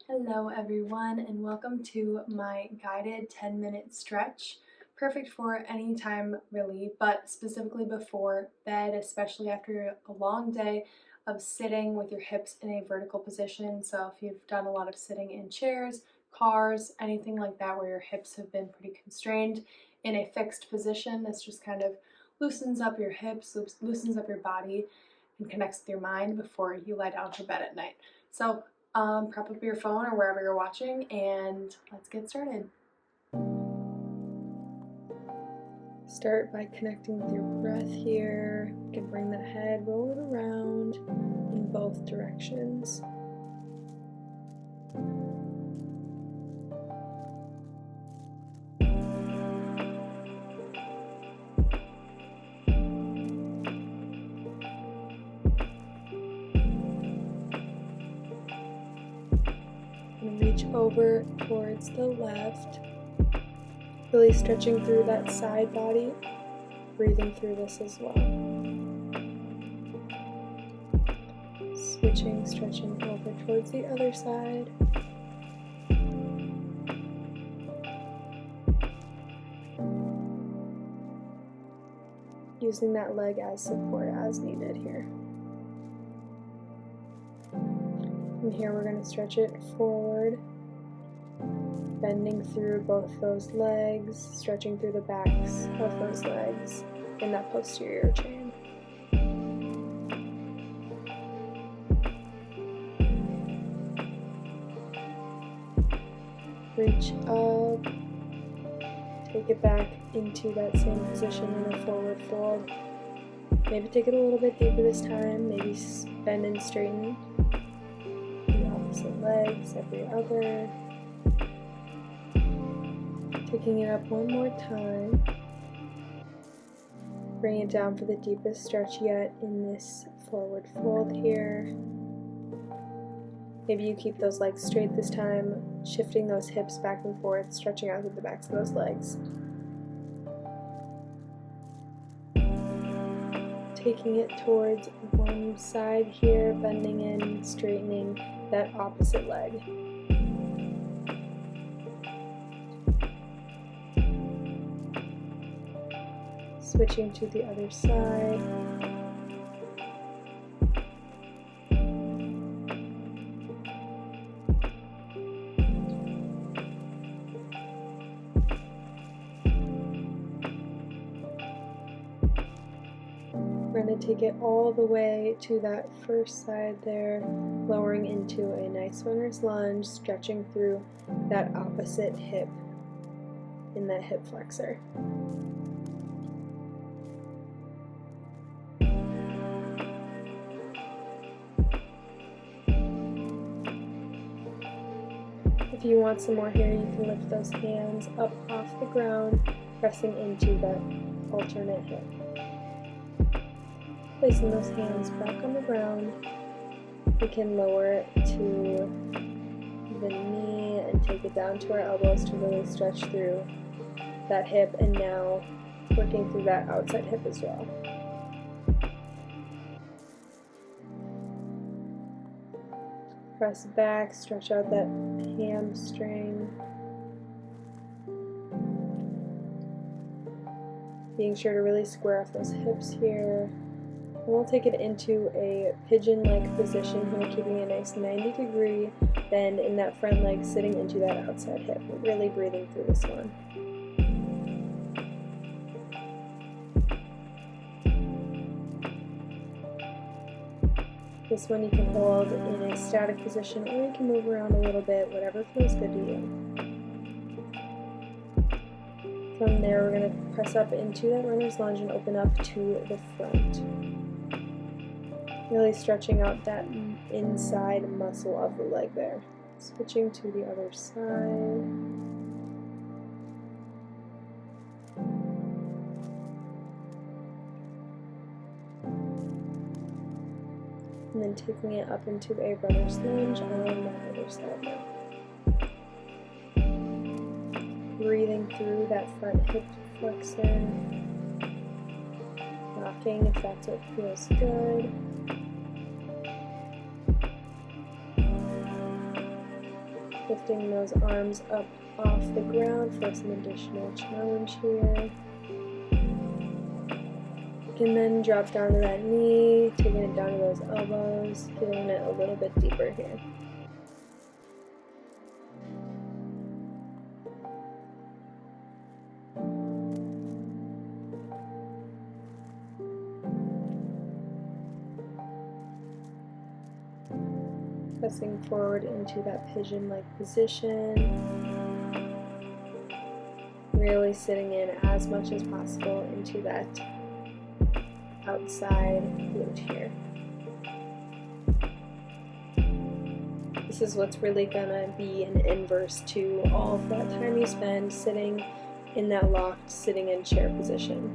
Hello everyone, and welcome to my guided 10-minute stretch. Perfect for any time really, but specifically before bed, especially after a long day of sitting with your hips in a vertical position. So if you've done a lot of sitting in chairs, cars, anything like that where your hips have been pretty constrained in a fixed position, this just kind of loosens up your hips, loosens up your body, and connects with your mind before you lie down for bed at night. So prop up your phone or wherever you're watching, and let's get started. Start by connecting with your breath here. You can bring the head, roll it around in both directions. Reach over towards the left, really stretching through that side body, breathing through this as well. Switching, stretching over towards the other side. Using that leg as support as needed here. From here we're going to stretch it forward, bending through both those legs, stretching through the backs of those legs in that posterior chain. Reach up, take it back into that same position in a forward fold. Maybe take it a little bit deeper this time, maybe bend and straighten. Legs, every other. Taking it up one more time. Bring it down for the deepest stretch yet in this forward fold here. Maybe you keep those legs straight this time, shifting those hips back and forth, stretching out through the backs of those legs. Taking it towards one side here, bending in, straightening that opposite leg. Switching to the other side. We're going to take it all the way to that first side there, lowering into a nice runner's lunge, stretching through that opposite hip in that hip flexor. If you want some more here, you can lift those hands up off the ground, pressing into that alternate hip. Placing those hands back on the ground, we can lower it to the knee and take it down to our elbows to really stretch through that hip, and now working through that outside hip as well. Press back, stretch out that hamstring. Being sure to really square off those hips here. And we'll take it into a pigeon-like position here, keeping a nice 90-degree bend in that front leg, sitting into that outside hip. We're really breathing through this one. This one you can hold in a static position, or you can move around a little bit, whatever feels good to you. From there, we're going to press up into that runner's lunge and open up to the front. Really stretching out that inside muscle of the leg there. Switching to the other side. And then taking it up into a runner's lunge on the other side now. Breathing through that front hip flexor. Rocking if that's what feels good. Lifting those arms up off the ground for some additional challenge here. And then drop down to that knee, taking it down to those elbows, feeling it a little bit deeper here. Pressing forward into that pigeon-like position. Really sitting in as much as possible into that outside glute here. This is what's really gonna be an inverse to all of that time you spend sitting in that locked sitting in chair position.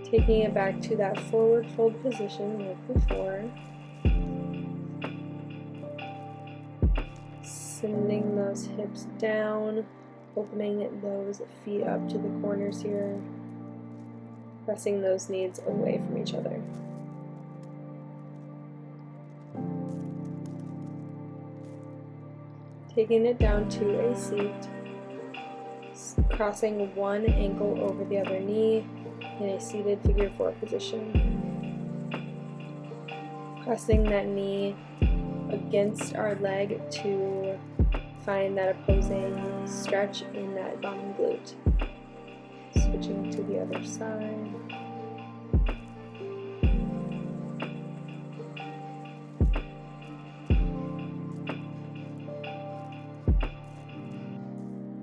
Taking it back to that forward fold position like before. Sending those hips down, opening those feet up to the corners here, pressing those knees away from each other. Taking it down to a seat, crossing one ankle over the other knee in a seated figure 4 position. Pressing that knee against our leg to find that opposing stretch in that bottom glute. Switching to the other side.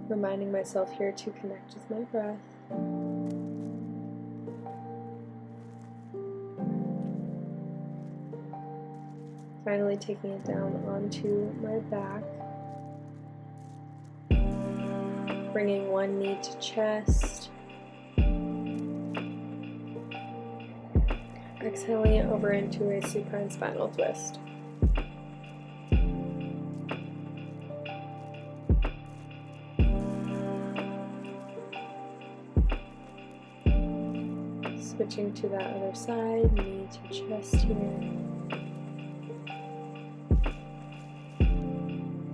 Reminding myself here to connect with my breath. Finally taking it down onto my back. Bringing one knee to chest. Exhaling it over into a supine spinal twist. Switching to that other side, knee to chest here.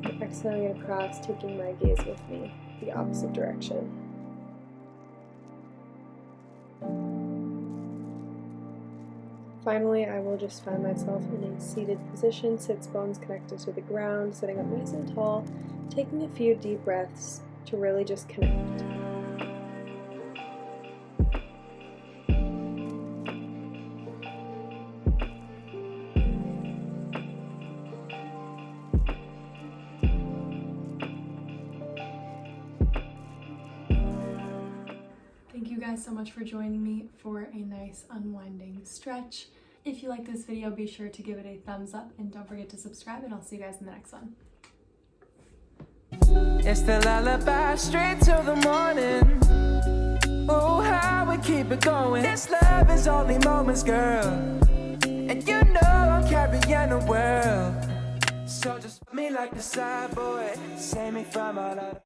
And exhaling across, taking my gaze with me, the opposite direction. Finally, I will just find myself in a seated position, sits bones connected to the ground, sitting up nice and tall, taking a few deep breaths to really just connect. Thank you guys so much for joining me for a nice unwinding stretch. If you like this video, be sure to give it a thumbs up and don't forget to subscribe, and I'll see you guys in the next one. It's the lullaby straight to the morning. Oh, how we keep it going. This love is only moments, girl. And you know I'm carrying the world. So just put me like the side boy, save me from all of